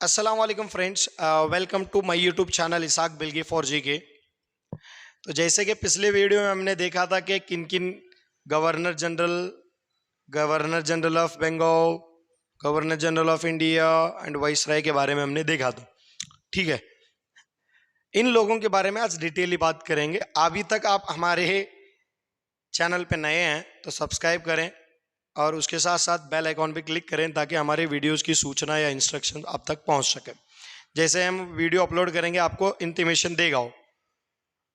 अस्सलाम वालेकुम friends, welcome to my YouTube channel इसाक बिल्गी फॉर जी के। तो जैसे कि पिछले वीडियो में हमने देखा था कि किन किन governor general governor general of Bengal, governor general of India and viceroy के बारे में हमने देखा था। ठीक है, इन लोगों के बारे में आज डिटेली बात करेंगे। अभी तक आप हमारे चैनल पे नए हैं तो सब्सक्राइब करें और उसके साथ साथ बेल आइकॉन पे क्लिक करें ताकि हमारे वीडियोस की सूचना या इंस्ट्रक्शन आप तक पहुंच सके। जैसे हम वीडियो अपलोड करेंगे आपको इंटीमेशन देगा हो।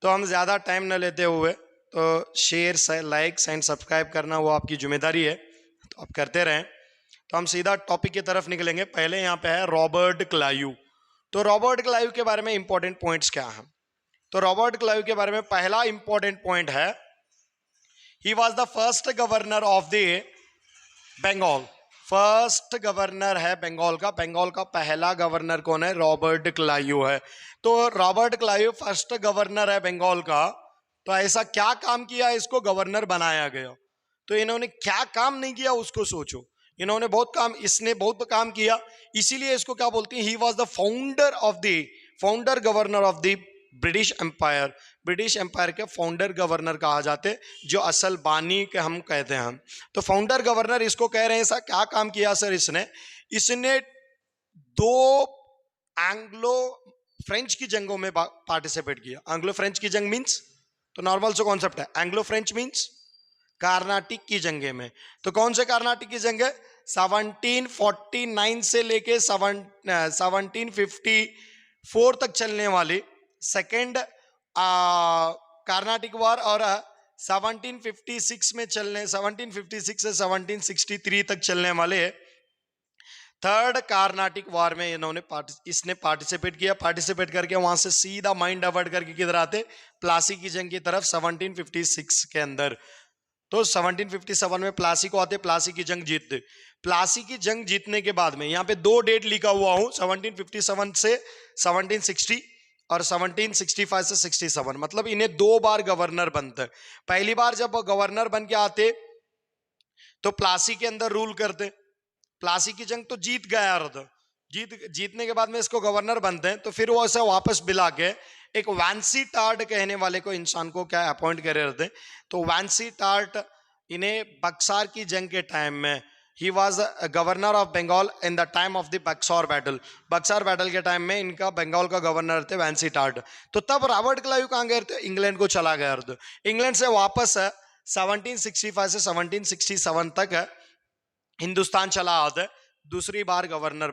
तो हम ज़्यादा टाइम न लेते हुए तो शेयर, लाइक्स एंड सब्सक्राइब करना वो आपकी जिम्मेदारी है, तो आप करते रहें। तो हम सीधा टॉपिक की तरफ निकलेंगे। पहले यहाँ पे है रॉबर्ट क्लाइव। तो रॉबर्ट क्लाइव के बारे में इंपॉर्टेंट पॉइंट्स क्या हैं? तो रॉबर्ट क्लाइव के बारे में पहला इंपॉर्टेंट पॉइंट है, he was the first governor of the Bengal. First governor है बंगाल का। बंगाल का पहला गवर्नर कौन है? रॉबर्ट क्लाइव है। तो रॉबर्ट क्लाइव फर्स्ट गवर्नर है बंगाल का। तो ऐसा क्या काम किया इसको गवर्नर बनाया गया? तो इन्होंने क्या काम नहीं किया उसको सोचो। इन्होंने बहुत काम, इसने बहुत काम किया, इसीलिए इसको क्या बोलते हैं? He was the founder governor of the British empire. British empire के फाउंडर गवर्नर कहा जाते, जो असल बानी के हम कहते हैं हम। तो फाउंडर गवर्नर इसको कह रहे हैं। ऐसा क्या काम किया सर इसने दो एंग्लो फ्रेंच की जंगों में पार्टिसिपेट किया। एंग्लो फ्रेंच की जंग मींस, तो नॉर्मल से कॉन्सेप्ट है, एंग्लो फ्रेंच मींस कार्नाटिक की जंगे में। तो कौन से कार्नाटिक की जंग है? 1749 से लेके 1754 तक चलने वाली सेकेंड कार्नाटिक वार, और 1756 में चलने 1756 से 1763 तक चलने वाले थर्ड कार्नाटिक वार में इसने पार्टिसिपेट किया। पार्टिसिपेट करके वहां से सीधा माइंड डाइवर्ट करके किधर आते? प्लासी की जंग की तरफ 1756 के अंदर। तो 1757 में प्लासी को आते, प्लासी की जंग जीतते। प्लासी की जंग जीतने के बाद में यहाँ पे दो डेट लिखा हुआ हूं, 1757 से 1760 और 1765 से 67। मतलब इन्हें दो बार गवर्नर बनते। पहली बार जब गवर्नर बन के आते तो प्लासी के अंदर रूल करते। प्लासी की जंग तो जीत गया अर्ध, जीतने के बाद में इसको गवर्नर बनते हैं। तो फिर वो ऐसे वापस बिला के एक वैंसी टार्ट कहने वाले को, इंसान को क्या अपॉइंट करे रहते। तो वैंसी टार्ट इन्हें बक्सार की जंग के टाइम में, he was governor of Bengal in the time of the Buxar battle. Buxar battle के टाइम में इनका बंगाल का गवर्नर थे वैंसी टार्ट। तो तब रॉबर्ट क्लाइव कहाँ गए थे? इंग्लैंड को चला गया अर्ध। इंग्लैंड से वापस 1765 से 1767 तक हिंदुस्तान चला आते। दूसरी बार गवर्नर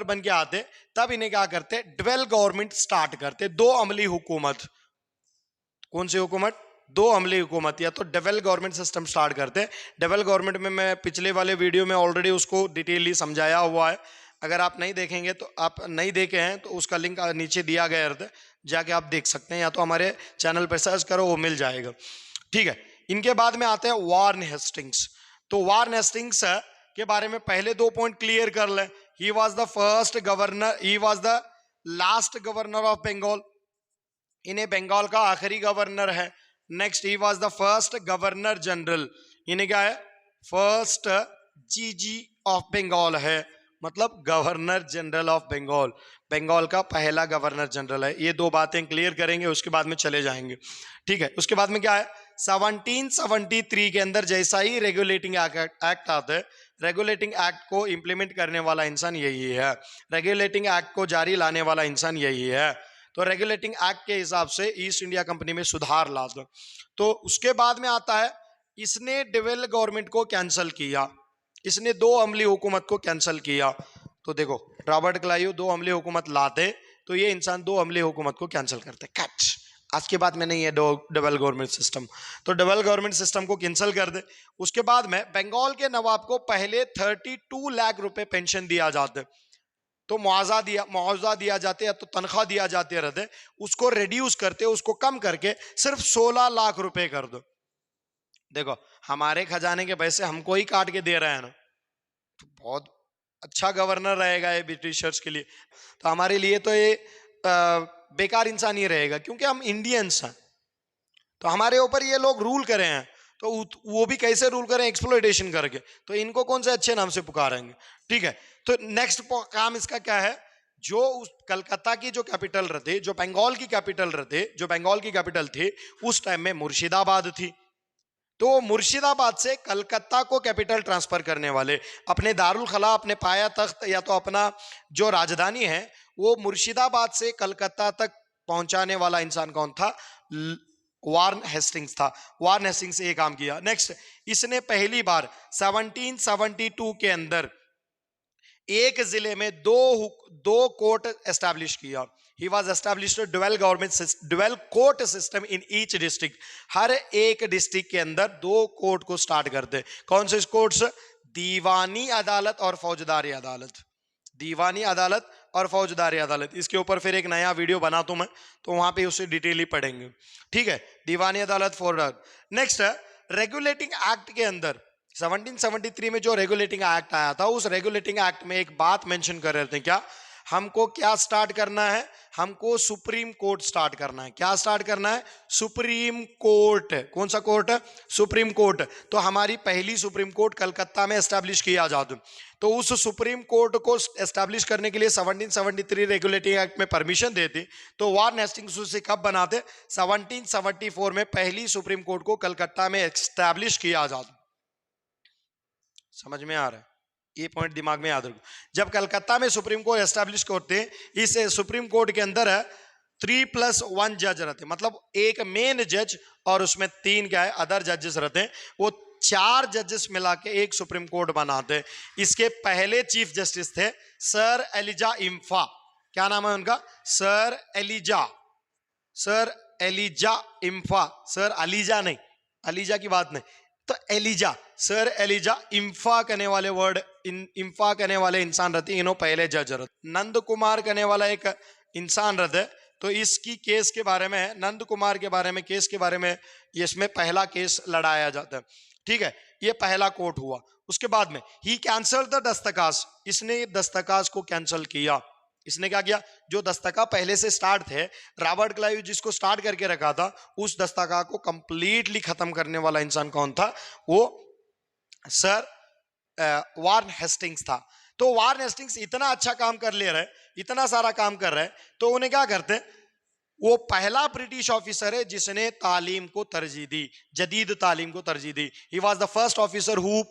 बन के आते, तब इन्हें क्या करते? ड्वेल गवर्नमेंट स्टार्ट करते, दो अमली हुकूमत। कौन सी हुकूमत? दो अमली हुकूमत, या तो डबल गवर्नमेंट सिस्टम स्टार्ट करते। डबल गवर्नमेंट में मैं पिछले वाले वीडियो में ऑलरेडी उसको डिटेयली समझाया हुआ है। अगर आप नहीं देखेंगे तो, आप नहीं देखे हैं तो उसका लिंक नीचे दिया गया है, जाके आप देख सकते हैं, या तो हमारे चैनल पर सर्च करो, वो मिल जाएगा। ठीक है, इनके बाद में आते हैं वार्न हेस्टिंग्स। तो वार्न हेस्टिंग्स के बारे में पहले दो पॉइंट क्लियर कर ले। He was the first governor, he was the last governor of Bengal. इन्हें बंगाल का आखिरी गवर्नर है। Next, he was the first governor general. इन्हें क्या है? फर्स्ट जीजी ऑफ बंगाल है, मतलब governor general of Bengal. Bengal का पहला गवर्नर जनरल है। ये दो बातें क्लियर करेंगे, उसके बाद में चले जाएंगे। ठीक है, उसके बाद में क्या है? 1773 के अंदर जैसा ही रेगुलेटिंग एक्ट आता है, रेगुलेटिंग एक्ट को इंप्लीमेंट करने वाला इंसान यही है, रेगुलेटिंग एक्ट को जारी लाने वाला इंसान यही है। तो रेगुलेटिंग एक्ट के हिसाब से ईस्ट इंडिया कंपनी में सुधार ला दो। तो उसके बाद में आता है, इसने डबल गवर्नमेंट को कैंसिल किया। इसने दो अमली हुकूमत को कैंसिल किया। तो देखो, रॉबर्ट क्लाइव दो अमली हुकूमत लाते, तो ये इंसान दो अमली हुकूमत को कैंसिल करते। कैच, आज के बाद में नहीं है डबल गवर्नमेंट सिस्टम। तो डबल गवर्नमेंट सिस्टम को कैंसिल कर दे। उसके बाद में बंगाल के नवाब को पहले 32 लाख रुपए पेंशन दिया जाते, तो मुआवजा दिया जाते या तो तनख्वाह दिया जाते रहते। उसको रिड्यूस करते, उसको कम करके सिर्फ 16 लाख रुपए कर दो। देखो, हमारे खजाने के पैसे हमको ही काट के दे रहे हैं ना, तो बहुत अच्छा गवर्नर रहेगा ये ब्रिटिशर्स के लिए। तो हमारे लिए तो ये बेकार इंसान ही रहेगा, क्योंकि हम इंडियंस हैं। तो हमारे ऊपर ये लोग रूल करे हैं, तो वो भी कैसे रूल करें, एक्सप्लॉइटेशन करके। तो इनको कौन से अच्छे नाम से पुकारेंगे, ठीक है। तो नेक्स्ट काम इसका क्या है, जो उस कलकत्ता की जो कैपिटल रहते, जो बंगाल की कैपिटल रहते, जो बंगाल की कैपिटल थी उस टाइम में मुर्शिदाबाद थी। तो मुर्शिदाबाद से कलकत्ता को कैपिटल ट्रांसफर करने वाले, अपने दारुल खला, अपने पाया तख्त या तो अपना जो राजधानी है वो मुर्शिदाबाद से कलकत्ता तक पहुंचाने वाला इंसान कौन था, वार्न हेस्टिंग्स था। वार्न हेस्टिंग्स ये काम किया। नेक्स्ट, इसने पहली बार 1772 के अंदर एक जिले में दो कोर्ट एस्टैब्लिश किया। He was established a dual court system in each district। हर एक डिस्ट्रिक्ट के अंदर दो कोर्ट को स्टार्ट करते। कौन से कोर्ट्स, दीवानी अदालत और फौजदारी अदालत। दीवानी अदालत और फौजदारी अदालत, इसके ऊपर फिर एक नया वीडियो बना तो मैं, तो वहां पे उसे डिटेली पढ़ेंगे, ठीक है। दीवानी अदालत, फौजदारी। नेक्स्ट, रेगुलेटिंग एक्ट के अंदर 1773 में जो रेगुलेटिंग एक्ट आया था, उस रेगुलेटिंग एक्ट में एक बात मेंशन कर रहे थे, क्या, हमको क्या स्टार्ट करना है, हमको सुप्रीम कोर्ट स्टार्ट करना है। क्या स्टार्ट करना है, सुप्रीम कोर्ट। कौन सा कोर्ट, सुप्रीम कोर्ट। तो हमारी पहली सुप्रीम कोर्ट कलकत्ता में एस्टैब्लिश किया जाता। तो उस सुप्रीम कोर्ट को एस्टैब्लिश करने के लिए 1773 रेगुलेटिंग एक्ट में परमिशन देती। तो वार्न हेस्टिंग्स उसे कब बनाते, 1774 में पहली सुप्रीम कोर्ट को कलकत्ता में एस्टैब्लिश किया जाता। समझ में आ रहा है, ये पॉइंट दिमाग में याद रखो। जब कलकत्ता में सुप्रीम कोर्ट एस्टैब्लिश करते हैं, इस सुप्रीम कोर्ट के अंदर 3+1 जज रहते, मतलब एक मेन जज और उसमें 3 क्या है अदर जजेस रहते हैं। वो 4 जजेस मिला के एक सुप्रीम कोर्ट बनाते। इसके पहले चीफ जस्टिस थे सर एलिजा इम्फा। क्या नाम है उनका, सर एलिजा इम्फा। सर अलीजा नहीं, अलीजा की बात नहीं, तो एलिजा, सर एलिजा इम्फा करने वाले वर्ड, इम्फा करने वाले इंसान रहते, इन्हों पहले जज रहते। नंद कुमार करने वाला एक इंसान रहते। तो इसकी केस के बारे में, नंद कुमार के बारे में, केस के बारे में, इसमें पहला केस लड़ाया जाता है, ठीक है। ये पहला कोर्ट हुआ। उसके बाद में ही कैंसल द दस्तकास, इसने दस्तकास को कैंसिल किया। इसने क्या किया, जो दस्तका पहले से स्टार्ट थे, रॉबर्ट क्लाइव जिसको स्टार्ट करके रखा था, उस दस्तका को कंप्लीटली खत्म करने वाला इंसान कौन था, वो सर वार्न हेस्टिंग्स था। तो वार्न हेस्टिंग्स इतना अच्छा काम कर ले रहे, इतना सारा काम कर रहे, तो उन्हें क्या करते, वो पहला ब्रिटिश ऑफिसर है जिसने तालीम को तरजीह दी, जदीद तालीम को तरजीह दी। He was the first officer who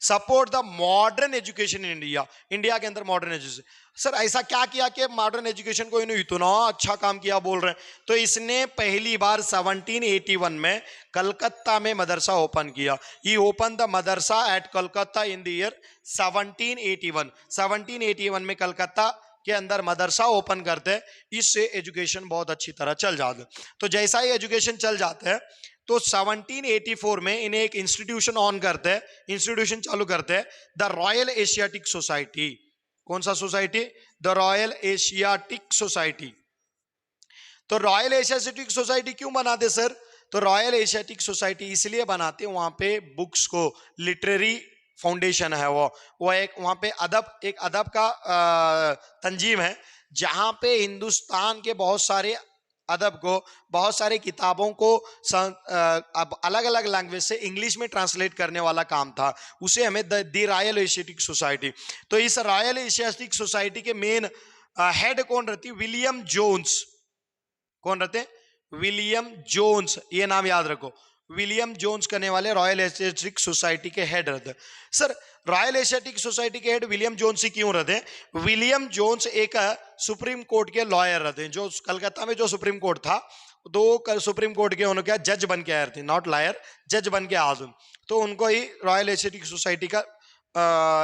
support the modern education in India. India के अंदर मॉडर्न एजुकेशन, सर ऐसा क्या किया कि मॉडर्न एजुकेशन को इन्होंने इतना अच्छा काम किया बोल रहे हैं। तो इसने पहली बार 1781 में कलकत्ता में मदरसा ओपन किया। ही ओपन द मदरसा at Calcutta in the year 1781। 1781 में कलकत्ता के अंदर मदरसा ओपन करते हैं। इससे एजुकेशन बहुत अच्छी तरह चल जाते। तो जैसा ही एजुकेशन चल जाता है, तो 1784 में इन्हें एक इंस्टीट्यूशन ऑन करते हैं, इंस्टीट्यूशन चालू करते हैं, द रॉयल एशियाटिक सोसाइटी। कौन सा society, the royal Asiatic society. तो रॉयल एशियाटिक सोसाइटी क्यों बनाते सर, तो रॉयल एशियाटिक सोसाइटी इसलिए बनाते, वहां पे बुक्स को, लिटरेरी फाउंडेशन है वो एक वहां पे एक अदब का तंजीम है, जहां पे हिंदुस्तान के बहुत सारे अदब को, बहुत सारे किताबों को अलग अलग लैंग्वेज से इंग्लिश में ट्रांसलेट करने वाला काम था। उसे हमें द रॉयल एशियाटिक सोसाइटी। तो इस रॉयल एशियाटिक सोसाइटी के मेन हेड कौन रहती, विलियम जोन्स। कौन रहते, विलियम जोन्स, ये नाम याद रखो। विलियम जोन्स करने वाले रॉयल एशियाटिक सोसाइटी के हेड रहते। सर रॉयल एशियाटिक सोसाइटी के हेड विलियम जोन्स ही क्यों रहते हैं, विलियम जोन्स एक सुप्रीम कोर्ट के लॉयर रहते हैं। जो कलकत्ता में जो सुप्रीम कोर्ट था, दो सुप्रीम कोर्ट के उन्होंने क्या जज बन के आए थे, नॉट लॉयर, जज बन के आए। तो उनको ही रॉयल एशियाटिक सोसाइटी का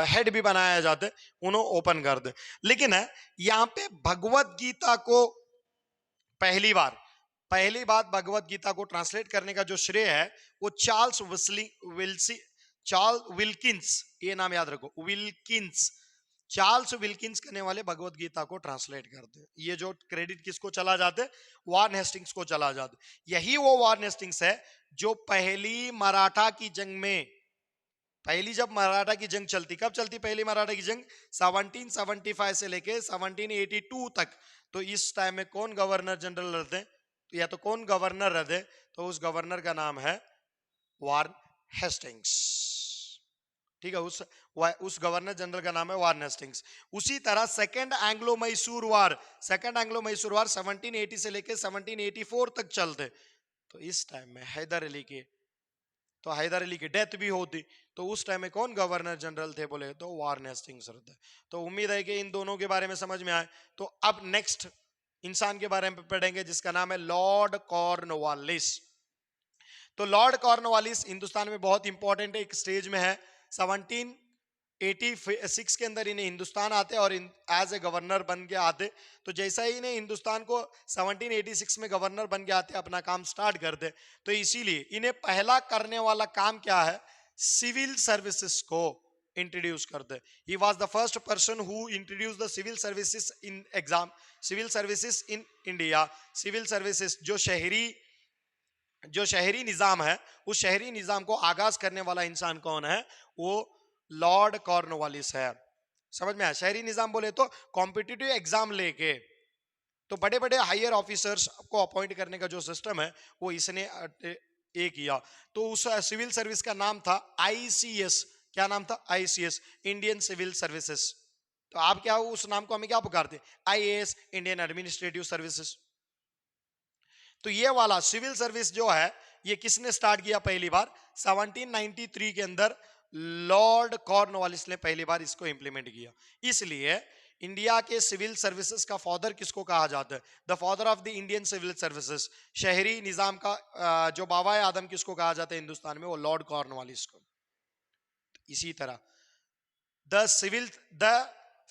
हेड भी बनाया जाता है, उन्होंने ओपन कर दे। लेकिन यहाँ पे भगवत गीता को पहली बात भगवत गीता को ट्रांसलेट करने का जो श्रेय है वो चार्ल्स विल्किंस, ये नाम याद रखो, विल्किंस, चार्ल्स विल्किंस करने वाले भगवत गीता को ट्रांसलेट करते हैं। ये जो क्रेडिट किसको चला जाते, वार्न हेस्टिंग्स को चला जाते। यही वो वार्न हेस्टिंग्स है जो पहली मराठा की जंग में, जब मराठा की जंग चलती, कब चलती पहली मराठा की जंग, 1775 से लेके 1782 तक। तो इस टाइम में कौन गवर्नर जनरल रहते हैं, तो या तो कौन गवर्नर रहते, तो उस गवर्नर का नाम है वार्न हेस्टिंग्स। ठीक है, उस गवर्नर जनरल का नाम है वार्न हेस्टिंग्स। उसी तरह सेकंड एंग्लो मैसूर वार, 1780 से लेकर 1784 तक चलते। तो इस टाइम में हैदर अली की डेथ भी होती। तो उस टाइम में कौन गवर्नर जनरल थे बोले तो वार्न हेस्टिंग्स रहते। तो उम्मीद है कि इन दोनों के बारे में समझ में आए। तो अब नेक्स्ट इंसान के बारे में पढ़ेंगे जिसका नाम है लॉर्ड कॉर्नवालिस। तो लॉर्ड कॉर्नवालिस हिंदुस्तान में बहुत इंपॉर्टेंट एक स्टेज में है। 1786 के अंदर इन्हें हिंदुस्तान आते और एज ए गवर्नर बन के आते। तो जैसा ही इन्हें हिंदुस्तान को 1786 में गवर्नर बन के आते अपना काम स्टार्ट करते। तो इसीलिए इन्हें पहला करने वाला काम क्या है, सिविल सर्विसेज को इंट्रोड्यूस करते। He was the first person who introduce the civil services in exam, civil services in India. Civil services जो शहरी निजाम है, उस शहरी निजाम को आगाज करने वाला इंसान कौन है, वो लॉर्ड कॉर्नवालिस है। समझ में आया? शहरी निजाम बोले तो कॉम्पिटिटिव एग्जाम लेके तो बड़े बड़े हायर ऑफिसर्स को अपॉइंट करने का जो सिस्टम है वो इसने ये किया। तो उस सिविल सर्विस का नाम था आईसीएस। क्या नाम था? ICS, Indian civil services. तो आप क्या उस नाम को हमें क्या पुकारते? IAS, Indian administrative services. तो ये वाला सिविल सर्विस जो है ये किसने स्टार्ट किया पहली बार? 1793 के अंदर लॉर्ड कॉर्नवालिस ने पहली बार इसको इंप्लीमेंट किया। इसलिए इंडिया के सिविल सर्विसेज का फादर किसको कहा जाता है? The father of the Indian civil services. शहरी निजाम का जो बाबा आदम किसको कहा जाता है हिंदुस्तान में? वो लॉर्ड कॉर्नवालिस को। इसी तरह the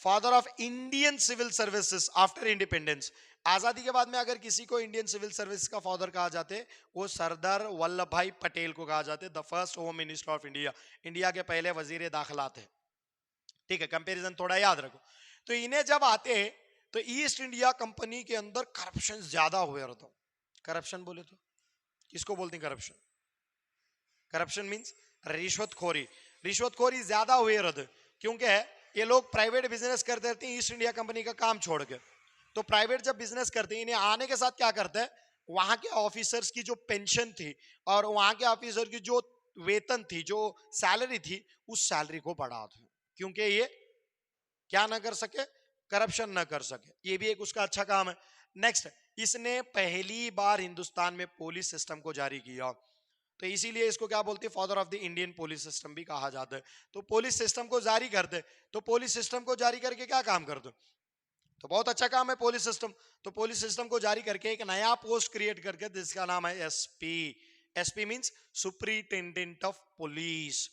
father of Indian civil services after independence. आजादी के बाद में अगर किसी को इंडियन सिविल सर्विस का फादर कहा जाते वो सरदार वल्लभ भाई पटेल को कहा जाते, the first home minister of India. India के पहले वजीर दाखिला थे। ठीक है, कंपैरिजन थोड़ा याद रखो। तो इन्हें जब आते तो ईस्ट इंडिया कंपनी के अंदर करप्शन ज्यादा हुए रहता। करप्शन बोले तो किसको बोलते हैं? करप्शन। करप्शन मीन्स रिश्वतखोरी। रिश्वतखोरी ज्यादा हुए रहते क्योंकि ये लोग प्राइवेट बिजनेस करते रहते हैं ईस्ट इंडिया कंपनी का काम छोड़ के। तो प्राइवेट जब बिजनेस करते हैं इन्हें आने के साथ क्या करते हैं, वहां के ऑफिसर्स की जो पेंशन थी और वहां के ऑफिसर की जो वेतन थी, जो सैलरी थी, उस सैलरी को बढ़ा दो क्योंकि ये क्या ना कर सके, करप्शन ना कर सके। ये भी एक उसका अच्छा काम है। नेक्स्ट, इसने पहली बार हिंदुस्तान में पुलिस सिस्टम को जारी किया। तो इसीलिए इसको क्या बोलते हैं? Father of the Indian police system भी कहा जाता है। तो पुलिस सिस्टम को जारी करते। तो पुलिस सिस्टम को जारी करके क्या काम करते? तो बहुत अच्छा काम है पुलिस सिस्टम। तो पुलिस सिस्टम को जारी करके एक नया पोस्ट क्रिएट करके जिसका नाम है SP. SP means superintendent of police.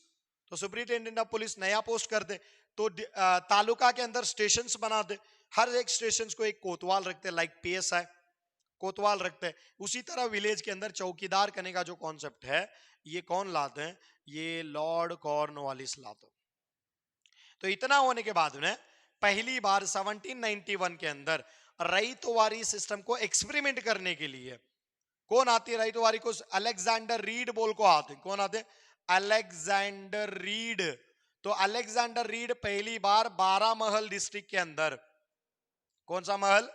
तो सुप्रिंटेंडेंट ऑफ पुलिस नया पोस्ट कर दे। तो तालुका के अंदर स्टेशन बना दे। हर एक स्टेशन को एक कोतवाल रखते, लाइक पीएसआई कोतवाल रखते हैं। उसी तरह विलेज के अंदर चौकीदार करने का जो कॉन्सेप्ट है ये कौन लाते हैं? ये लॉर्ड कॉर्नवालिस लाते। तो इतना होने के बाद में पहली बार 1791 के अंदर रईतवारी सिस्टम को एक्सपेरिमेंट करने के लिए कौन आती है रईतवारी को? अलेक्जेंडर रीड बोल को आते। कौन आते? Alexander read. तो अलेक्जेंडर रीड पहली बार बारामहल डिस्ट्रिक्ट के अंदर, कौन सा महल?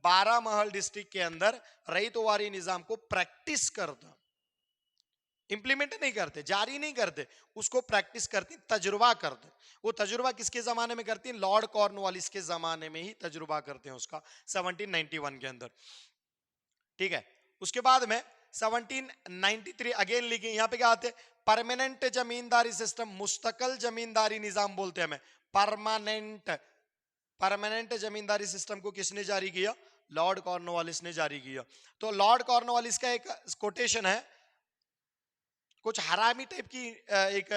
बारामहल डिस्ट्रिक्ट के अंदर रईतवारी निजाम को प्रैक्टिस करता, इंप्लीमेंट नहीं करते, जारी नहीं करते, उसको प्रैक्टिस करती, तजुर्बा करते। वो तजुर्बा किसके जमाने में करती? लॉर्ड कॉर्नवालिस के जमाने में ही तजुर्बा करते हैं उसका, 1791 के अंदर। ठीक है, उसके बाद में 1793 अगेन लिखे। यहां पे क्या आते? परमानेंट जमींदारी सिस्टम, मुस्तकल जमींदारी निजाम बोलते हैं हमें। परमानेंट जमींदारी सिस्टम को किसने जारी किया? लॉर्ड कॉर्नवालिस ने जारी किया। तो लॉर्ड कॉर्नवालिस का एक कोटेशन है, कुछ हरामी टाइप की एक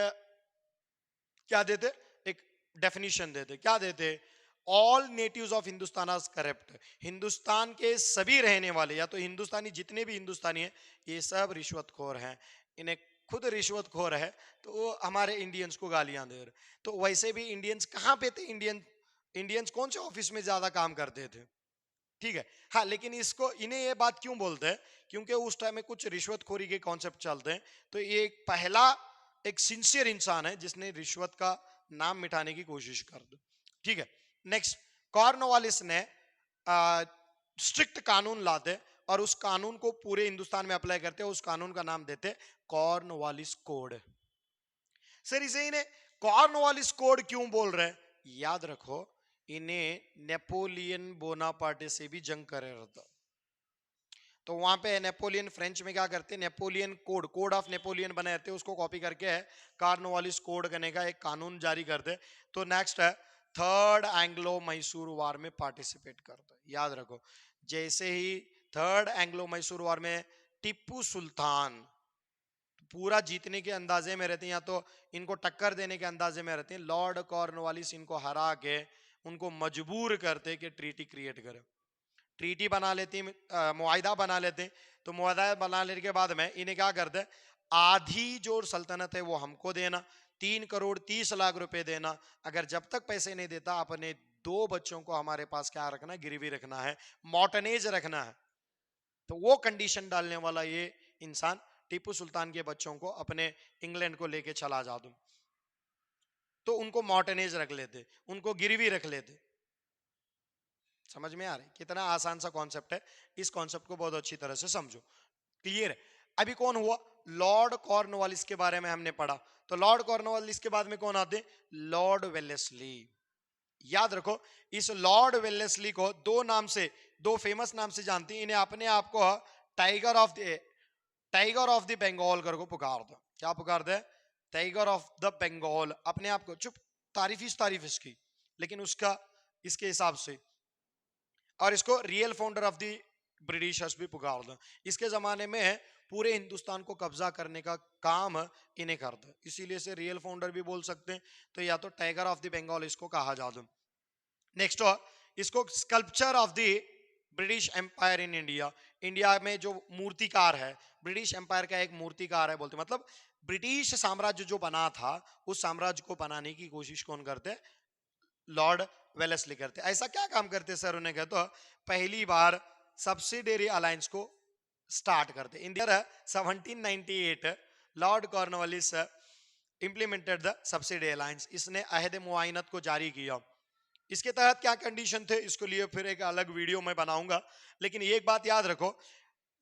क्या देते, एक डेफिनेशन देते। क्या देते? All natives of Hindustan are corrupt. Hindustan के सभी रहने वाले या तो हिंदुस्तानी, जितने भी हिंदुस्तानी हैं ये सब रिश्वतखोर हैं। इन्हें खुद रिश्वतखोर है तो वो हमारे इंडियंस को गालियां दे रहे। तो वैसे भी इंडियंस कहाँ पे थे? इंडियंस कौन से ऑफिस में ज्यादा काम करते थे? ठीक है, हाँ, लेकिन इसको इन्हें ये बात क्यों बोलते हैं? क्योंकि उस टाइम में कुछ रिश्वतखोरी के कॉन्सेप्ट चलते हैं। तो ये एक पहला एक सिंसियर इंसान है जिसने रिश्वत का नाम मिटाने की कोशिश कर दी। ठीक है, नेक्स्ट, कॉर्नवालिस ने स्ट्रिक्ट कानून लाते और उस कानून को पूरे हिंदुस्तान में अप्लाई करते हैं। उस कानून का नाम देते कॉर्नवालिस कोड। सर इसे इन्हें कॉर्नवालिस कोड क्यों बोल रहे हैं? याद रखो, इन्हें नेपोलियन बोनापार्टे से भी जंग करे रहता। तो वहां पे नेपोलियन फ्रेंच में क्या करते, Napoleon code, code of Napoleon बनाए थे, उसको कॉपी करके है कॉर्नवालिस कोड करने का एक कानून जारी करते। तो नेक्स्ट है थर्ड एंग्लो मैसूर वार में पार्टिसिपेट करता। याद रखो, जैसे ही थर्ड एंग्लो मैसूर वार में टिप्पू सुल्तान पूरा जीतने के अंदाजे में रहते हैं या तो इनको टक्कर देने के अंदाजे में रहते हैं, लॉर्ड कॉर्नवालिस इनको हरा के उनको मजबूर करते कि ट्रीटी क्रिएट करे। ट्रीटी बना लेती, मुआहिदा बना लेते। तो मुआहिदा बना लेने के बाद में इन्हें क्या करते, आधी जो सल्तनत है वो हमको देना, 3 करोड़ 30 लाख रुपए देना। अगर जब तक पैसे नहीं देता, अपने 2 बच्चों को हमारे पास क्या रखना है, गिरवी रखना है, मॉर्टनेज रखना है। तो वो कंडीशन डालने वाला ये इंसान टीपू सुल्तान के बच्चों को अपने इंग्लैंड को लेके चला जा दूं, तो उनको मॉर्टनेज रख लेते, उनको गिरवी रख लेते। समझ में आ रही कितना आसान सा कॉन्सेप्ट है? इस कॉन्सेप्ट को बहुत अच्छी तरह से समझो। क्लियर है? अभी कौन हुआ? लॉर्ड कॉर्नवालिस के बारे में हमने पढ़ा। तो लॉर्ड कॉर्नवालिस के बाद में कौन आते? Lord Wellesley. याद रखो, इस लॉर्ड वेलेस्ली को दो नाम से, दो फेमस नाम से जानते हैं। इन्हें अपने आप को टाइगर ऑफ द बंगाल करके पुकार दो। क्या पुकार दे? Tiger of the Bengal. अपने आप को, चुप, तारीफ इसकी, लेकिन उसका इसके हिसाब से। और इसको real founder of the Britishers भी पुकार दो। इसके जमाने में पूरे हिंदुस्तान को कब्जा करने का काम इन्हें करता, इसीलिए से रियल फाउंडर भी बोल सकते हैं। तो या तो टाइगर ऑफ द बंगाल इसको कहा जाता। नेक्स्ट, इसको sculpture of the British empire in India. India में जो मूर्तिकार है, ब्रिटिश एम्पायर का एक मूर्तिकार है बोलते, मतलब ब्रिटिश साम्राज्य जो बना था, उस साम्राज्य को बनाने की कोशिश कौन करते? लॉर्ड वेलेस्ली करते। ऐसा क्या काम करते सर? उन्हें कहते तो पहली बार सब्सिडियरी अलायंस को स्टार्ट करते। इन 1798 Lord Cornwallis implemented the subsidy alliance. इसने अहद मुआयनत को जारी किया। इसके तहत क्या कंडीशन थे, इसको लिए फिर एक अलग वीडियो में बनाऊंगा। लेकिन एक बात याद रखो,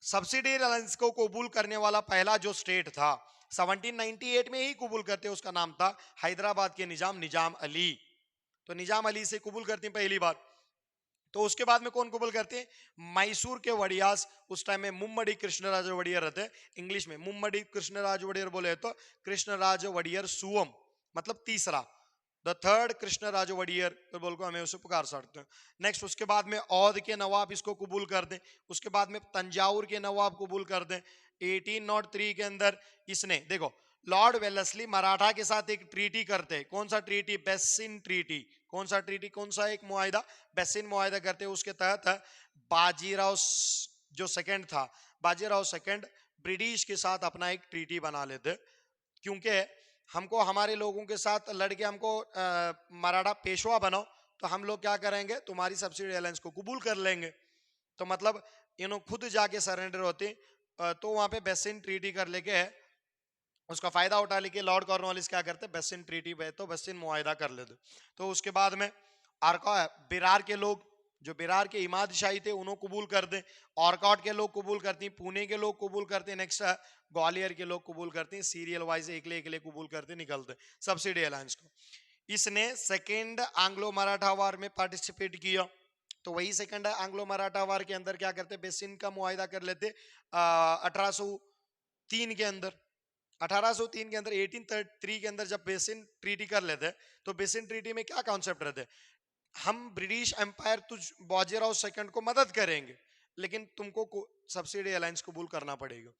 सब्सिडी अलायंस को कबूल करने वाला पहला जो स्टेट था 1798 में ही कबूल करते, उसका नाम था हैदराबाद के निजाम अली। तो निजाम अली से कबूल करती पहली बात। तो उसके बाद में कौन कबूल करते हैं? मैसूर के वड़ियास। उस टाइम में मुम्मडी कृष्णराज वड़ियर रहते, इंग्लिश में मुम्मडी कृष्णराज वड़ियर बोले तो कृष्णराज वड़ियर सुवम, मतलब तीसरा, द थर्ड कृष्णराज वड़ियर तो बोल को हमें उसे पुकार सकते हैं। नेक्स्ट, उसके बाद में औध के नवाब इसको कबूल कर दें। उसके बाद में तंजावुर के नवाब कबूल कर दें। 1803 के अंदर इसने, देखो, लॉर्ड वेलेस्ली मराठा के साथ एक ट्रीटी करते। कौन सा ट्रीटी? Basin treaty. कौन सा ट्रीटी? कौन सा एक मुआहिदा? बेसिन मुआहिदा करते। उसके तहत बाजीराव जो सेकंड था, बाजीराव सेकंड ब्रिटिश के साथ अपना एक ट्रीटी बना लेते, क्योंकि हमको हमारे लोगों के साथ लड़के हमको मराठा पेशवा बनाओ, तो हम लोग क्या करेंगे, तुम्हारी सब्सिडी अलायंस को कबूल कर लेंगे। तो मतलब खुद जाके सरेंडर होते। तो वहां पे बेसिन ट्रीटी कर लेके उसका फायदा उठा लेके लॉर्ड कॉर्नवालिस क्या करते, बेसिन ट्रीटी पे तो बेसिन मुआहिदा कर लेते। तो उसके बाद में बिरार के लोग, जो बिरार के इमादशाही थे, उन्होंने कबूल कर दे। ऑरकॉट के लोग कबूल करते हैं, पुणे के लोग कबूल करते हैं, नेक्स्ट ग्वालियर के लोग कबूल करते हैं। सीरियल वाइज एकले एकले कबूल करते निकलते सब्सिडी अलायंस को। इसने सेकेंड एंग्लो मराठा वार में पार्टिसिपेट किया। तो वही सेकंड एंग्लो मराठा वार के अंदर क्या करते, बेसिन का मुआहिदा कर लेते 1803 के अंदर। 1803 के अंदर 1803 के अंदर जब बेसिन ट्रीटी कर लेते, तो बेसिन ट्रीटी में क्या कॉन्सेप्ट रहते, हम ब्रिटिश एम्पायर तुझ बाजीराव सेकंड को मदद करेंगे, लेकिन तुमको सब्सिडी अलायंस कबूल करना पड़ेगा।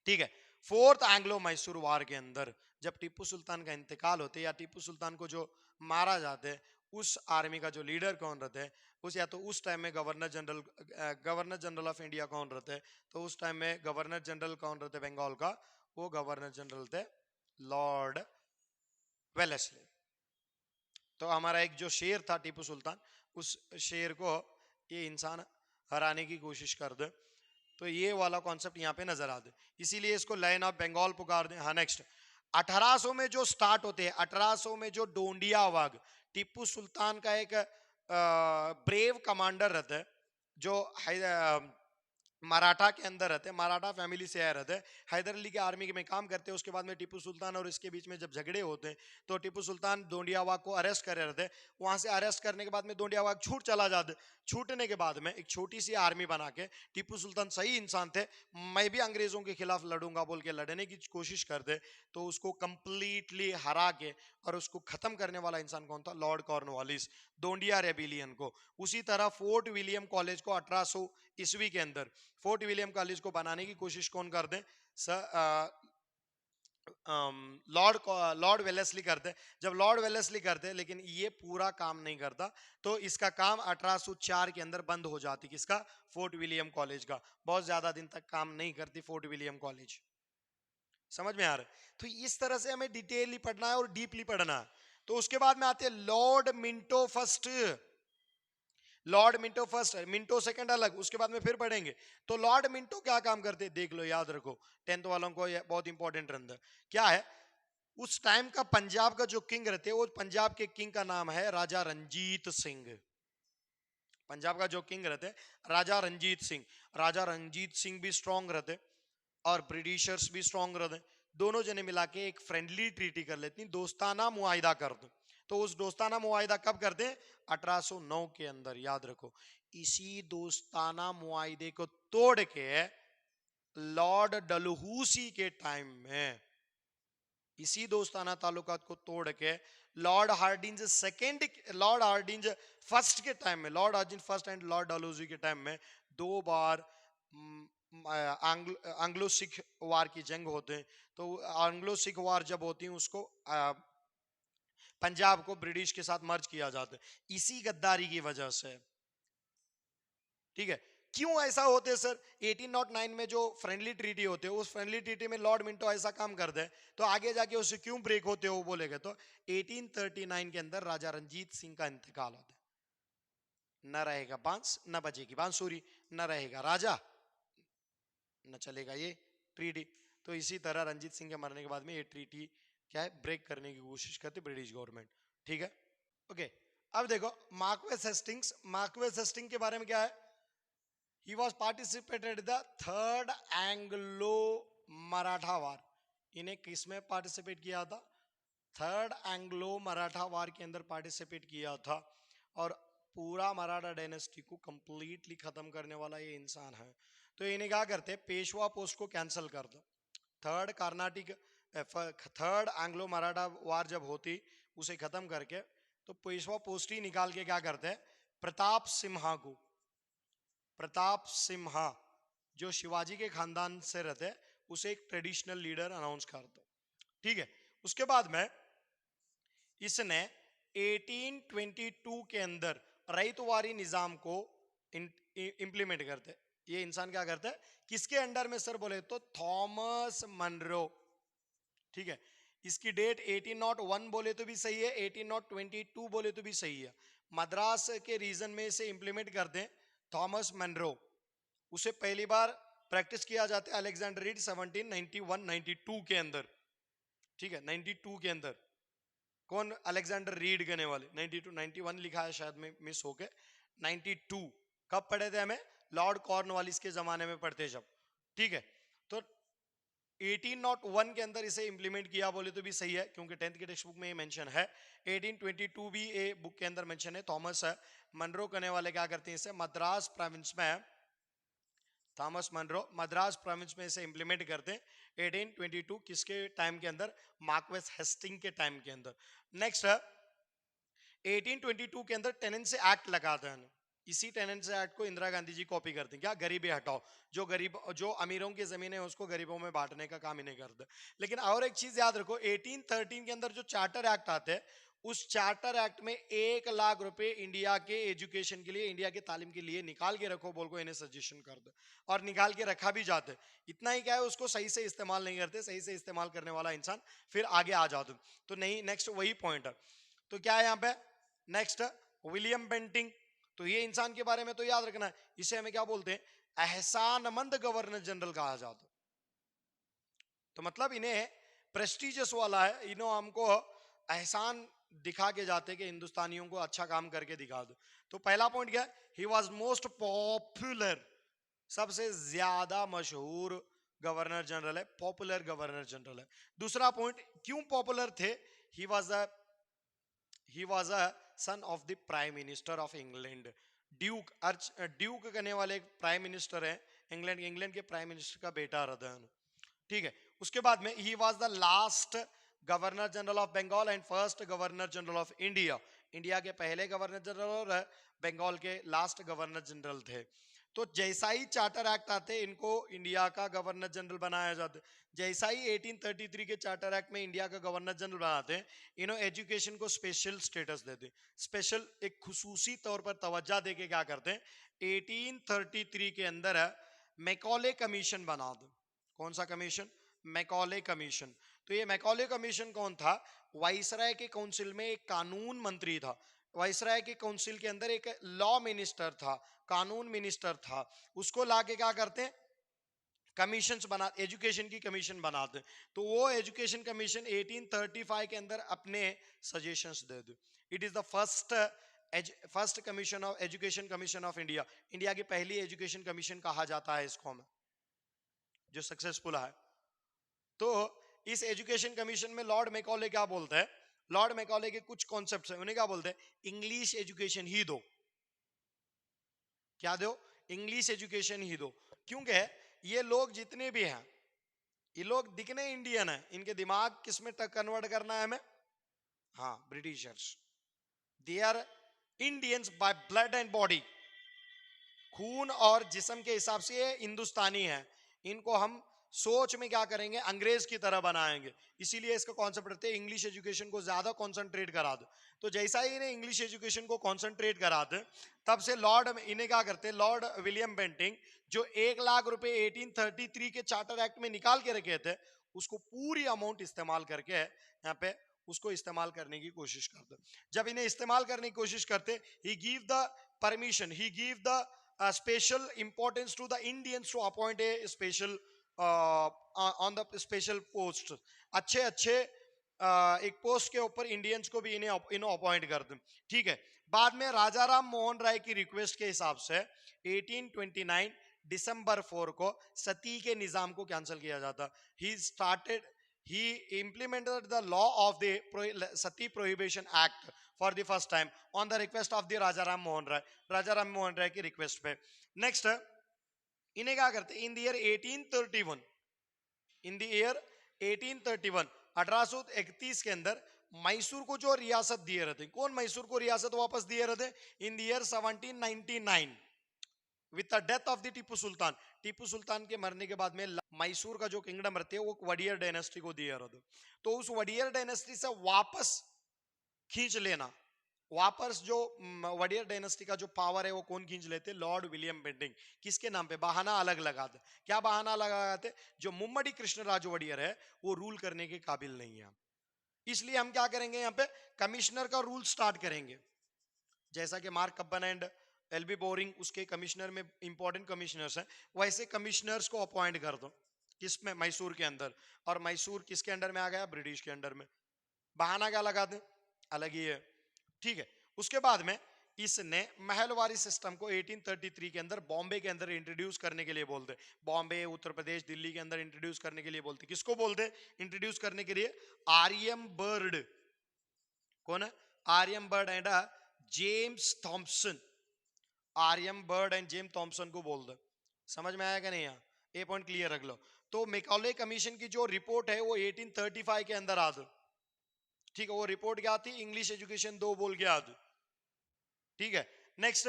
ठीक है। फोर्थ एंग्लो मैसूर वार के अंदर जब टीपू सुल्तान का इंतकाल होते, या टीपू सुल्तान को जो मारा जाते, उस आर्मी का जो लीडर कौन रहते हैं, उस या तो उस टाइम में गवर्नर जनरल ऑफ इंडिया कौन रहते हैं, तो उस टाइम में गवर्नर जनरल कौन रहते बंगाल का, वो गवर्नर जनरल थे लॉर्ड वेलेस्ली। तो हमारा एक जो शेर था टीपू सुल्तान, उस शेर को ये इंसान हराने की कोशिश कर दे। तो ये वाला कॉन्सेप्ट यहाँ पे नजर आते, इसीलिए इसको लाइन ऑफ बंगाल पुकार दे। हाँ, नेक्स्ट 1800 में जो स्टार्ट होते हैं, 1800 में जो डोंडिया वाग, टीपू सुल्तान का एक ब्रेव कमांडर रहता है, जो मराठा के अंदर रहते, मराठा फैमिली से आए रहते, हैदर अली के आर्मी में काम करते। उसके बाद में टीपू सुल्तान और इसके बीच में जब झगड़े होते हैं तो टीपू सुल्तान दोंडियावाग को अरेस्ट करे रहते। वहां से अरेस्ट करने के बाद में दोंडियावाग छूट चला जाते। छूटने के बाद में एक छोटी सी आर्मी बना के, टीपू सुल्तान सही इंसान थे, मैं भी अंग्रेजों के खिलाफ लड़ूंगा बोल के लड़ने की कोशिश करते, तो उसको कंप्लीटली हरा के और उसको खत्म करने वाला इंसान कौन था? लॉर्ड कॉर्नवालिस, दोंडिया रेबिलियन को। उसी तरह फोर्ट विलियम कॉलेज को 1800 ईस्वी के अंदर फोर्ट विलियम कॉलेज को बनाने की कोशिश कौन करते? लॉर्ड वेलेस्ली करते। जब लॉर्ड वेलेस्ली करते, लेकिन ये पूरा काम नहीं करता, तो इसका काम 1804 के अंदर बंद हो जाती। किसका? फोर्ट विलियम कॉलेज का। बहुत ज्यादा दिन तक काम नहीं करती फोर्ट विलियम कॉलेज। समझ में आ रहा है? तो इस तरह से हमें डिटेलली पढ़ना है और डीपली पढ़ना है। तो उसके बाद में आते हैं Lord Minto first. Lord Minto first, Minto second अलग, उसके बाद में फिर पढ़ेंगे। तो लॉर्ड मिंटो क्या काम करते, देख लो, याद रखो, टेंथ वालों को ये बहुत इंपॉर्टेंट रहा क्या है। उस टाइम का पंजाब का जो किंग रहते, वो पंजाब के किंग का नाम है राजा रंजीत सिंह। पंजाब का जो किंग रहते राजा रंजीत सिंह। राजा रंजीत सिंह भी स्ट्रांग रहते और ब्रिटिशर्स भी स्ट्रांग रहते। दोनों जने मिला के एक फ्रेंडली ट्रीटी कर लेती, दोस्ताना मुआहिदा कर दो। तो उस दोस्ताना मुआहिदा कब करते? 1809 के अंदर, याद रखो। इसी दोस्ताना मुआहिदे को तोड़ के लॉर्ड डलहूसी के टाइम में, इसी दोस्ताना ताल्लुकात को तोड़ के Lord Hardinge second, Lord Hardinge first के टाइम में, Lord Hardinge first and Lord Dalhousie के टाइम में 2 बार आंग्लो सिख वार की जंग होते हैं। तो आंग्लो सिख वार जब होती है, उसको पंजाब को ब्रिटिश के साथ मर्ज किया जाता है इसी गद्दारी की वजह से। ठीक है, क्यों ऐसा होते है सर? 1809 में जो फ्रेंडली ट्रीटी होते हैं, उस फ्रेंडली ट्रीटी में लॉर्ड मिंटो ऐसा काम कर दे, तो आगे जाके उससे क्यों ब्रेक होते हो बोलेगे तो 1839 के अंदर राजा रंजीत सिंह का इंतकाल होता है। न रहेगा बांस, न बजेगी बांसुरी, न रहेगा राजा, न चलेगा ये ट्रीटी। तो इसी तरह रंजीत सिंह के मरने के बाद में ये ट्रीटी क्या है, ब्रेक करने की कोशिश करती ब्रिटिश गवर्नमेंट। ठीक है, ओके। अब देखो मार्क्वेस हेस्टिंग्स, मार्क्वेस हेस्टिंग के बारे में क्या है? He was participated in the third Anglo Maratha war. इन्हें किस में पार्टिसिपेट किया था? थर्ड एंग्लो मराठा वार के अंदर पार्टिसिपेट किया था। और पूरा मराठा डायनेस्टी को कंप्लीटली खत्म करने वाला ये इंसान है। तो इन्हें क्या करते? पेशवा पोस्ट को कैंसिल कर दो। Third Carnatic, third Anglo Maratha war जब होती, उसे खत्म करके तो पेशवा पोस्ट ही निकाल के क्या करते? प्रताप सिम्हा को, प्रताप सिम्हा जो शिवाजी के खानदान से रहते, उसे एक ट्रेडिशनल लीडर अनाउंस कर दो। ठीक है, उसके बाद में इसने 1822 के अंदर रईतवारी निजाम को इंप्लीमेंट करते। ये इंसान क्या करता है, किसके अंडर में सर बोले तो? Thomas Munro. ठीक है, इसकी डेट 1801 बोले तो भी सही है, 1822 बोले तो भी सही है। मद्रास के रीजन में इसे इंप्लीमेंट करते हैं थॉमस मनरो। उसे पहली बार प्रैक्टिस किया जाता है अलेक्जेंडर रीड 1791-92 के अंदर। ठीक है, 92 के अंदर। कौन? अलेक्जेंडर रीड करने वाले। 92, 91 लिखा है शायद में मिस होके। 92 कब पढ़े थे हमें? लॉर्ड कॉर्नवालिस के जमाने में पढ़ते जब। ठीक है, तो 1801 के अंदर इसे इंप्लीमेंट किया बोले तो भी सही है, क्योंकि 10th के टेक्स्ट बुक में ये मेंशन है। 1822 भी ए बुक के अंदर मेंशन है। थॉमस मनरो करने वाले क्या करते हैं, इसे मद्रास प्रोविंस में, थॉमस मनरो मद्रास प्रोविंस में इसे इंप्लीमेंट करते हैं 1822 किसके टाइम के अंदर? मार्क्वेस हेस्टिंग के टाइम के अंदर। नेक्स्ट 1822 के अंदर टेनेंसी एक्ट लगाते हैं। इसी टेनेंसी एक्ट को इंदिरा गांधी जी कॉपी करते हैं। क्या? गरीबी हटाओ, जो गरीब, जो अमीरों की जमीन है उसको गरीबों में बांटने का काम इन्हें करते। लेकिन और एक चीज याद रखो, 1813 के अंदर जो चार्टर एक्ट आते हैं, उस चार्टर एक्ट में 1 लाख रुपए इंडिया के एजुकेशन के लिए, इंडिया के तालीम के लिए निकाल के रखो बोल को इन्हें सजेशन कर दो, और निकाल के रखा भी जाते। इतना ही क्या है, उसको सही से इस्तेमाल नहीं करते। सही से इस्तेमाल करने वाला इंसान फिर आगे आ जाते। तो नहीं, नेक्स्ट वही पॉइंट है। तो क्या है यहाँ पे? Next William Bentinck. तो ये इंसान के बारे में तो याद रखना है, इसे हमें क्या बोलते हैं? एहसानमंद गवर्नर जनरल कहा जाता। तो मतलब इन्हें प्रेस्टिजियस वाला है, इन्हों हमको एहसान दिखा के जाते कि हिंदुस्तानियों को अच्छा काम करके दिखा दो। तो पहला पॉइंट क्या है? ही वॉज मोस्ट पॉपुलर, सबसे ज्यादा मशहूर गवर्नर जनरल है, पॉपुलर गवर्नर जनरल है। दूसरा पॉइंट, क्यों पॉपुलर थे? He was a son of the prime minister of England. ड्यूक करने वाले एक प्राइम मिनिस्टर है इंग्लैंड के प्राइम मिनिस्टर का बेटा रहता है। ठीक है। उसके बाद में he was the last governor general of Bengal and first governor general of India. India के पहले गवर्नर जनरल और बंगाल के लास्ट गवर्नर जनरल थे। तो जैसा ही चार्टर एक्ट आते इनको इंडिया का गवर्नर जनरल बनाया जाता है। जैसा ही 1833 के चार्टर एक्ट में इंडिया का गवर्नर जनरल बनाते हैं, इन्हों एजुकेशन को स्पेशल स्टेटस देते, स्पेशल एक खुसूसी तौर पर तवज्जो देके क्या करते हैं, 1833 के अंदर मैकॉले कमीशन बना दो। कौन सा कमीशन? Macaulay commission. तो ये मैकॉले कमीशन कौन था? वाइसराय के काउंसिल में एक कानून मंत्री था। वाइसराय के काउंसिल के अंदर एक लॉ मिनिस्टर था, कानून मिनिस्टर था। उसको लाके क्या करते हैं, कमीशन बना, एजुकेशन की कमीशन बनाते। तो वो एजुकेशन कमीशन 1835 के अंदर अपने suggestions they they. It is the first commission of education commission of India. India की पहली एजुकेशन कमीशन कहा जाता है इसको हमें, जो सक्सेसफुल है। तो इस एजुकेशन कमीशन में लॉर्ड मैकॉले क्या बोलते हैं, लॉर्ड मैकॉले के कुछ कॉन्सेप्ट्स हैं, उन्हें क्या बोलते हैं, इंग्लिश एजुकेशन ही दो। क्या दो? इंग्लिश एजुकेशन ही दो। क्योंकि ये लोग जितने भी हैं, ये लोग दिखने इंडियन है, इनके दिमाग किस में कन्वर्ट करना है हमें? हाँ, britishers. They are Indians by blood and body, खून और जिस्म के हिसाब से ये हिंदुस्तानी है। इनको हम सोच में क्या करेंगे, अंग्रेज की तरह बनाएंगे। इसीलिए इसका कॉन्सेप्ट रहते हैं इंग्लिश एजुकेशन को ज्यादा कॉन्सेंट्रेट करा दो। तो जैसा ही इन्हें इंग्लिश एजुकेशन को कॉन्सेंट्रेट कराते, तब से लॉर्ड इन्हें क्या करते, लॉर्ड विलियम बेंटिंग जो 1,00,000 रुपए 1833 के चार्टर एक्ट में निकाल के रखे थे, उसको पूरी अमाउंट इस्तेमाल करके यहाँ पे उसको इस्तेमाल करने की कोशिश करते। जब इन्हें इस्तेमाल करने की कोशिश करते, he give the permission, he give the special importance to the Indians to appoint a special on the special post। अच्छे अच्छे एक पोस्ट के ऊपर इंडियंस को भी इन्हें अपॉइंट कर दें। ठीक है। बाद में राजा राम मोहन राय की रिक्वेस्ट के हिसाब से 1829 दिसंबर 4 को सती के निजाम को कैंसिल किया जाता। He implemented the law of the Sati Prohibition Act for the first time on the request of the Raja Ram Mohan Rai, राजा राम मोहन राय की रिक्वेस्ट पे। नेक्स्ट, इन्हें क्या करते, इन the year 1831, in the year 1831 1831 के अंदर मैसूर को जो रियासत दिए रहते, कौन मैसूर को रियासत वापस दिए रहते? In the year 1799 with the death of the Tipu Sultan. Tipu Sultan के मरने के बाद में मैसूर का जो किंगडम रहते हैं वो वडियर डायनेस्टी को दिया रहते। तो उस वडियर डायनेस्टी से वापस खींच लेना, वापस जो वडियर डायनेस्टी का जो पावर है वो कौन खींच लेते? Lord William Bentinck. किसके नाम पे? बहाना अलग लगाते। क्या बहाना लगाते? जो मुम्मडी कृष्णराज वडियर है वो रूल करने के काबिल नहीं है, इसलिए हम क्या करेंगे, यहाँ पे कमिश्नर का रूल स्टार्ट करेंगे। जैसा कि Mark Cubbon and L B Bowring उसके कमिश्नर में इंपॉर्टेंट कमिश्नर्स हैं, वैसे कमिश्नर्स को अपॉइंट कर दो। किसमें? मैसूर के अंदर। और मैसूर किसके अंडर में आ गया? ब्रिटिश के अंडर में। बहाना क्या लगा दें? अलग ही है। ठीक है। उसके बाद में इसने महलवारी सिस्टम को 1833 के अंदर बॉम्बे के अंदर इंट्रोड्यूस करने के लिए बोलते। बॉम्बे, उत्तर प्रदेश, दिल्ली के अंदर इंट्रोड्यूस करने के लिए बोलते। किसको बोलते इंट्रोड्यूस करने के लिए? R M Bird. कौन है? R M Bird and James Thomson. R M Bird and James Thomson को बोल दे। समझ में आया कि नहीं? ये पॉइंट क्लियर रख लो। तो मैकॉले कमीशन की जो रिपोर्ट है वो 1835 के अंदर आ दो। ठीक है। वो रिपोर्ट क्या थी? इंग्लिश एजुकेशन दो बोल के आ दो। ठीक है। नेक्स्ट,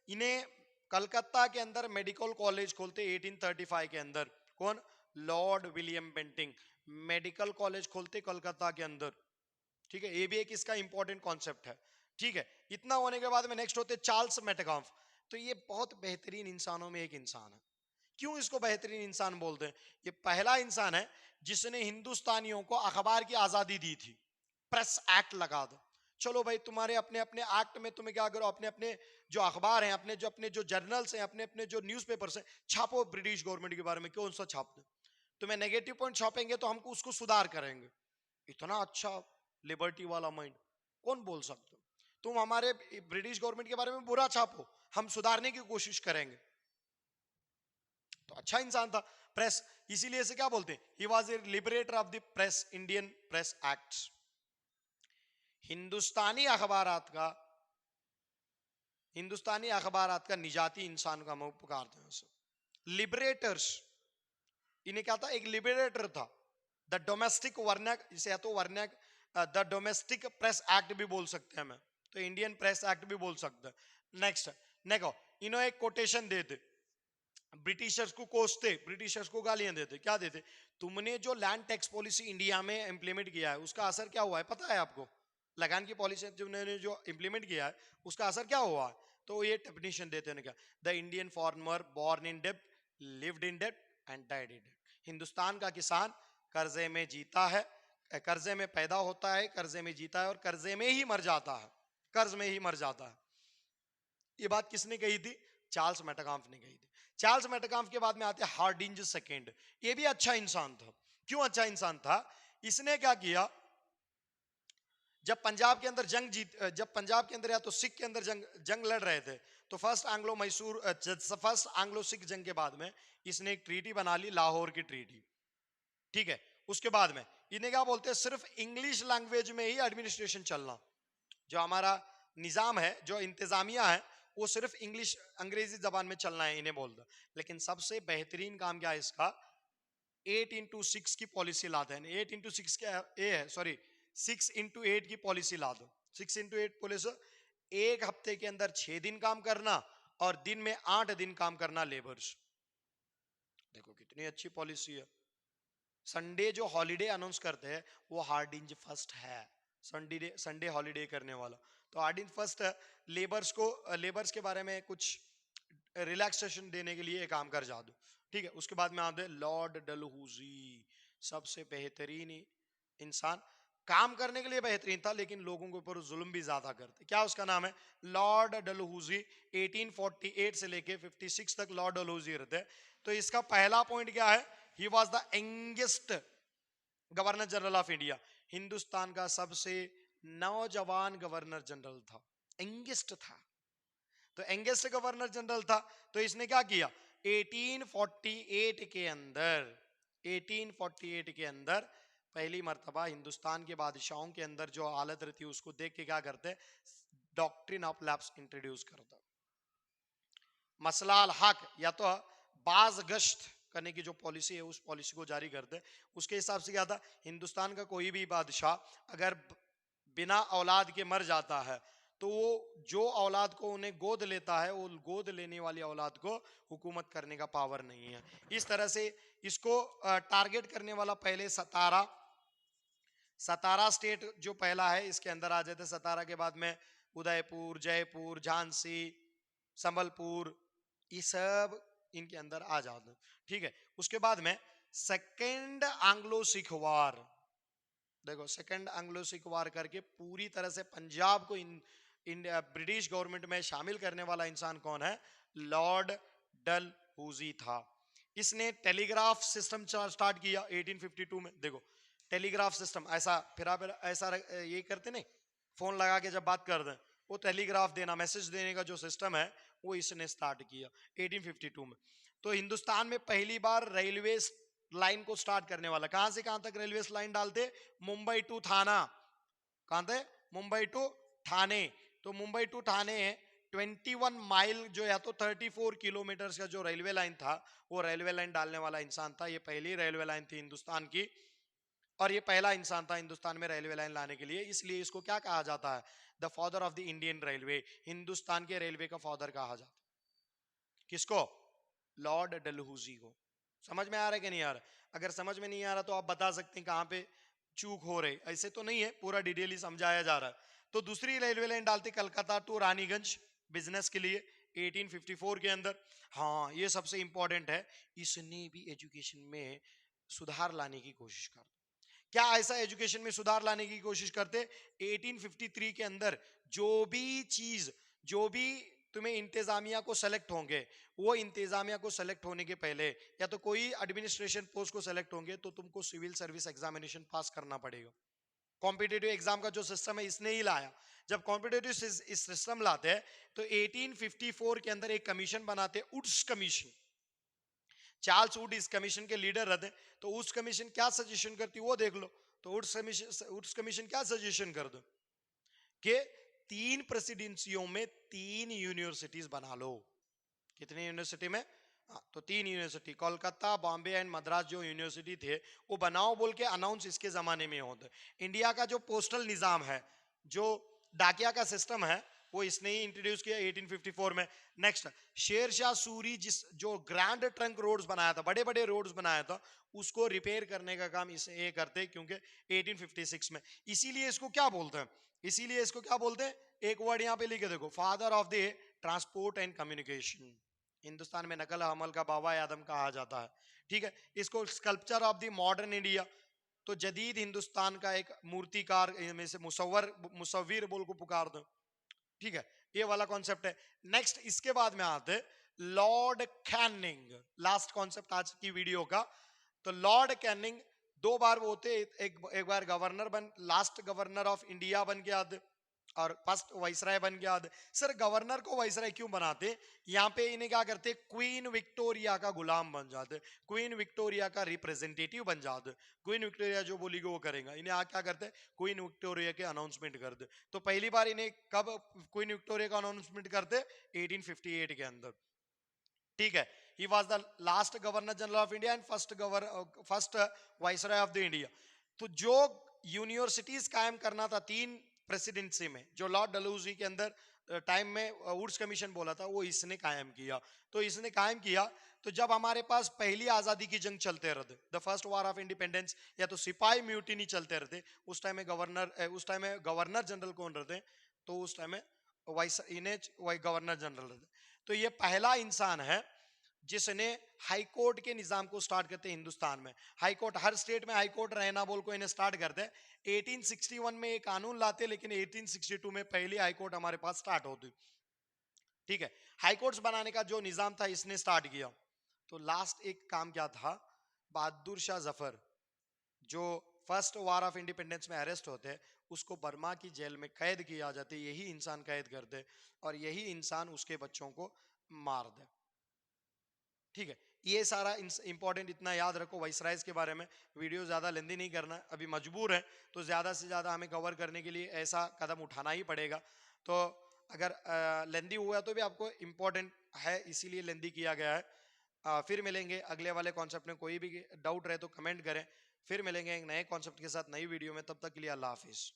इन्हें कलकत्ता के अंदर मेडिकल कॉलेज खोलते 1835 के अंदर। कौन? Lord William Bentinck medical college खोलते कलकत्ता के अंदर। ठीक है। ये भी एक इसका इंपॉर्टेंट कॉन्सेप्ट है। ठीक है। इतना होने के बाद में नेक्स्ट होते चार्ल्स मेटकाम्फ। तो ये बहुत बेहतरीन इंसानों में एक इंसान है। क्यों इसको बेहतरीन इंसान बोलते हैं? ये पहला इंसान है जिसने हिंदुस्तानियों को अखबार की आजादी दी थी। प्रेस एक्ट लगा दो, चलो भाई तुम्हारे अपने अपने एक्ट में तुम्हें क्या करो, अपने अपने जो अखबार हैं, अपने जो जर्नल्स हैं, अपने अपने जो न्यूज़पेपर्स हैं, छापो ब्रिटिश गवर्नमेंट के बारे में। क्यों सा छापते? तुम्हें नेगेटिव पॉइंट छापेंगे तो हमको उसको सुधार करेंगे। इतना अच्छा लिबर्टी वाला माइंड कौन बोल सकते? तुम हमारे ब्रिटिश गवर्नमेंट के बारे में बुरा छापो, हम सुधारने की कोशिश करेंगे। तो अच्छा इंसान था। प्रेस, इसीलिए इसे क्या बोलते हैं, he was a liberator of the press, Indian press act. हिंदुस्तानी अखबारात का निजाती इंसान का हम पुकारते हैं उसे, लिबरेटर्स। इन्हें क्या था, एक लिबरेटर था। द डोमेस्टिक वर्नैक, इसे या तो वर्नैक द डोमेस्टिक प्रेस एक्ट भी बोल सकते हैं, मैं तो इंडियन प्रेस एक्ट भी बोल सकते हैं। नेक्स्ट देखो, इन्होंने एक कोटेशन देते, ब्रिटिशर्स को कोसते, ब्रिटिशर्स को गालियां देते। क्या देते, तुमने जो लैंड टैक्स पॉलिसी इंडिया में इंप्लीमेंट किया है उसका असर क्या हुआ है पता है आपको? लगान की पॉलिसी तुमने जो इंप्लीमेंट किया है उसका असर क्या हुआ है? तो ये डेफिनेशन देते हैं क्या, the Indian farmer born in डेब्ट, लिव्ड इन डेब्ट एंड डाइड इन डेब्ट। हिंदुस्तान का किसान कर्जे में जीता है, कर्जे में पैदा होता है, कर्जे में जीता है और कर्जे में ही मर जाता है, कर्ज में ही मर जाता है। ये बात किसने कही थी? चार्ल्स मेटाकाम्फ ने कही थी। चार्ल्स मेटाकाम्फ के बाद में आते हैं हार्डिंज सेकेंड। ये भी अच्छा इंसान था। क्यों अच्छा इंसान था? इसने क्या किया, जब पंजाब के अंदर जब पंजाब के अंदर या तो सिख के अंदर जंग लड़ रहे थे, तो फर्स्ट एंग्लो सिख जंग के बाद में इसने एक ट्रीटी बना ली, लाहौर की ट्रीटी। ठीक है, उसके बाद में इन्हें क्या बोलते हैं, सिर्फ इंग्लिश लैंग्वेज में ही एडमिनिस्ट्रेशन चलना। जो हमारा निजाम है, जो इंतजामिया है, वो सिर्फ इंग्लिश अंग्रेजी जबान में चलना है, इन्हें बोल दो। लेकिन सबसे बेहतरीन काम क्या है इसका, 8x6 की पॉलिसी लाते हैं। 8x6 क्या है, सॉरी 6x8 की पॉलिसी ला दो। 6x8 पॉलिसी, एक हफ्ते के अंदर 6 दिन काम करना और दिन में 8 दिन काम करना लेबर्स। देखो कितनी अच्छी पॉलिसी है। संडे जो हॉलीडे अनाउंस करते हैं वो हार्डिंज फर्स्ट है, संडे हॉलीडे करने वाला। तो हार्डिंज फर्स्ट है, लेबर्स के बारे में कुछ रिलैक्सेशन देने के लिए काम कर जादू। ठीक है, उसके बाद में आते लॉर्ड डलहौजी, सबसे बेहतरीन इंसान, काम करने के लिए बेहतरीन था लेकिन लोगों के ऊपर जुल्म भी ज्यादा करते। क्या उसका नाम है? लॉर्ड डलहौजी। 1848 से लेके 56 तक लॉर्ड डलहौजी रहते। तो इसका पहला पॉइंट क्या है, he was the youngest governor general of India. Hindustan का सबसे नौजवान गवर्नर जनरल था, यंगेस्ट था। तो यंगेस्ट गवर्नर जनरल था। तो इसने क्या किया, 1848 के अंदर 1848 के अंदर पहली मर्तबा हिंदुस्तान के बादशाहों के अंदर जो हालत रहती है उसको देख के क्या करते, डॉक्ट्रिन ऑफ लैप्स इंट्रोड्यूस करता। मसलाल हक या तो बाज गश्त करने की जो पॉलिसी है उस पॉलिसी को जारी करते। उसके हिसाब से क्या था, हिंदुस्तान का कोई भी बादशाह अगर बिना औलाद के मर जाता है तो वो जो औलाद को उन्हें गोद लेता है, वो गोद लेने वाली औलाद को हुकूमत करने का पावर नहीं है। इस तरह से इसको टारगेट करने वाला पहले सतारा स्टेट जो पहला है इसके अंदर आ जाते। सतारा के बाद में उदयपुर, जयपुर, झांसी, संबलपुर, ये सब इनके अंदर आ जाते। ठीक है, उसके बाद में सेकेंड एंग्लो सिख वार, देखो सेकेंड एंग्लो सिख वार करके पूरी तरह से पंजाब को ब्रिटिश गवर्नमेंट में शामिल करने वाला इंसान कौन है? लॉर्ड डलहौजी था। इसने टेलीग्राफ सिस्टम स्टार्ट किया 1852 में। देखो टेलीग्राफ सिस्टम ऐसा ऐसा ये करते नहीं, फोन लगा के जब बात कर दें, वो टेलीग्राफ देना, मैसेज देने का जो सिस्टम है वो इसने स्टार्ट किया 1852 में। तो हिंदुस्तान में पहली बार रेलवे लाइन को स्टार्ट करने वाला, कहां से कहां तक रेलवे लाइन डालते? मुंबई टू थाना। कहां थे? मुंबई टू ठाणे। तो मुंबई टू ठाणे 21 माइल जो या तो 34 किलोमीटर का जो रेलवे लाइन था, वो रेलवे लाइन डालने वाला इंसान था। ये पहली रेलवे लाइन थी हिंदुस्तान की और ये पहला इंसान था हिंदुस्तान में रेलवे लाइन लाने के लिए। इसलिए इसको क्या कहा जाता है? The father of the Indian railway. Hindustan के रेलवे का फादर कहा जाता है। किसको? लॉर्ड डलहौजी को। समझ में आ रहा है कि नहीं आ रहा? अगर समझ में नहीं आ रहा तो आप बता सकते हैं कहां पे चूक हो रही। ऐसे तो नहीं है, पूरा डिटेल ही समझाया जा रहा है। तो दूसरी रेलवे लाइन डालते कलकत्ता टू रानीगंज बिजनेस के लिए 1854 के अंदर। हाँ, ये सबसे इंपॉर्टेंट है, इसने भी एजुकेशन में सुधार लाने की कोशिश कर। क्या ऐसा एजुकेशन में सुधार लाने की कोशिश करते? 1853 के अंदर जो भी तुम्हें इंतजामिया को सेलेक्ट होंगे, वो इंतजामिया को सेलेक्ट होने के पहले या तो कोई एडमिनिस्ट्रेशन पोस्ट को सेलेक्ट होंगे तो तुमको सिविल सर्विस एग्जामिनेशन पास करना पड़ेगा। कॉम्पिटिटिव एग्जाम का जो सिस्टम है इसने ही लाया। जब कॉम्पिटिटिव इस सिस्टम लाते हैं तो 1854 के अंदर एक कमीशन बनाते, उड्स कमीशन, चार्ल्स वुड इस कमीशन के लीडर रहते। तो उस कमीशन क्या सजेशन करती वो देख लो। तो उड्स कमीशन क्या सजेशन कर दो कि 3 प्रेसिडेंसियों में 3 यूनिवर्सिटीज बना लो। कितनी यूनिवर्सिटी में? हाँ, तो 3 यूनिवर्सिटी, कोलकाता, बॉम्बे एंड मद्रास जो यूनिवर्सिटी थे वो बनाओ बोल के अनाउंस इसके जमाने में होता है। इंडिया का जो पोस्टल निजाम है, जो डाकिया का सिस्टम है, वो इसने ही इंट्रोड्यूस किया 1854 में। नेक्स्ट, शेर शाह सूरी जिस जो ग्रैंड ट्रंक रोड्स बनाया था, बड़े बड़े रोड्स बनाया था, उसको रिपेयर करने का काम इसे ये करते क्योंकि 1856 में। इसीलिए इसको क्या बोलते हैं, इसीलिए इसको क्या बोलते हैं, एक वर्ड यहां पे लिखे देखो, father of the transport and communication. Hindustan में नकल हमल का बाबा आदम कहा जाता है। ठीक है, इसको sculpture of the modern India, तो जदीद हिंदुस्तान का एक मूर्तिकार में से मुसव्विर बोल को पुकार दो। ठीक है, ये वाला कॉन्सेप्ट है। नेक्स्ट इसके बाद में आते लॉर्ड कैनिंग, लास्ट कॉन्सेप्ट आज की वीडियो का। तो लॉर्ड कैनिंग 2 बार वो होते, एक बार गवर्नर बन, लास्ट गवर्नर ऑफ इंडिया बन के आते और फर्स्ट वाइसराय बन के आते। सर गवर्नर को वाइसराय क्यों बनाते? यहाँ पे इन्हें क्या करते, क्वीन विक्टोरिया का गुलाम बन जाते, क्वीन विक्टोरिया का रिप्रेजेंटेटिव बन जाते। क्वीन विक्टोरिया जो बोलेगी वो करेगा। इन्हें क्या करते, क्वीन विक्टोरिया के अनाउंसमेंट करते। तो पहली बार इन्हें कब क्वीन विक्टोरिया का अनाउंसमेंट करते? 1858 के अंदर। ठीक है, he was the last governor general of India and first viceroy of the India. तो जो यूनिवर्सिटीज कायम करना था 3 प्रेसिडेंसी में, जो लॉर्ड डलहौजी के अंदर टाइम में वुड्स कमीशन बोला था, वो इसने कायम किया। तो इसने कायम किया, तो जब हमारे पास पहली आजादी की जंग चलते रहते, the first war of independence, या तो सिपाही म्यूटिनी चलते रहते, उस टाइम में गवर्नर जनरल कौन रहते? तो उस टाइम में वाइस इन्हें गवर्नर जनरल रहते। तो ये पहला इंसान है जिसने हाई कोर्ट के निजाम को स्टार्ट करते हैं हिंदुस्तान में। हाई कोर्ट, हर स्टेट में हाई कोर्ट रहना बोल को इन्हें स्टार्ट करते हैं। 1861 में एक कानून लाते, लेकिन 1862 में पहली हाई कोर्ट हमारे पास स्टार्ट होती। ठीक है, हाई कोर्ट्स बनाने का जो निजाम था इसने स्टार्ट किया। तो लास्ट एक काम क्या था, बहादुर शाह जफर जो फर्स्ट वार ऑफ इंडिपेंडेंस में अरेस्ट होते, उसको बर्मा की जेल में कैद किया जाते, यही इंसान कैद करते और यही इंसान उसके बच्चों को मार दे। ठीक है, ये सारा इंपॉर्टेंट इतना याद रखो वाइसरायज के बारे में। वीडियो ज्यादा लेंदी नहीं करना, अभी मजबूर है तो ज्यादा से ज्यादा हमें कवर करने के लिए ऐसा कदम उठाना ही पड़ेगा। तो अगर लेंदी हुआ तो भी आपको इंपॉर्टेंट है, इसीलिए लेंदी किया गया है। फिर मिलेंगे अगले वाले कॉन्सेप्ट में, कोई भी डाउट रहे तो कमेंट करें। फिर मिलेंगे एक नए कॉन्सेप्ट के साथ नई वीडियो में, तब तक के लिए अल्लाह हाफिज।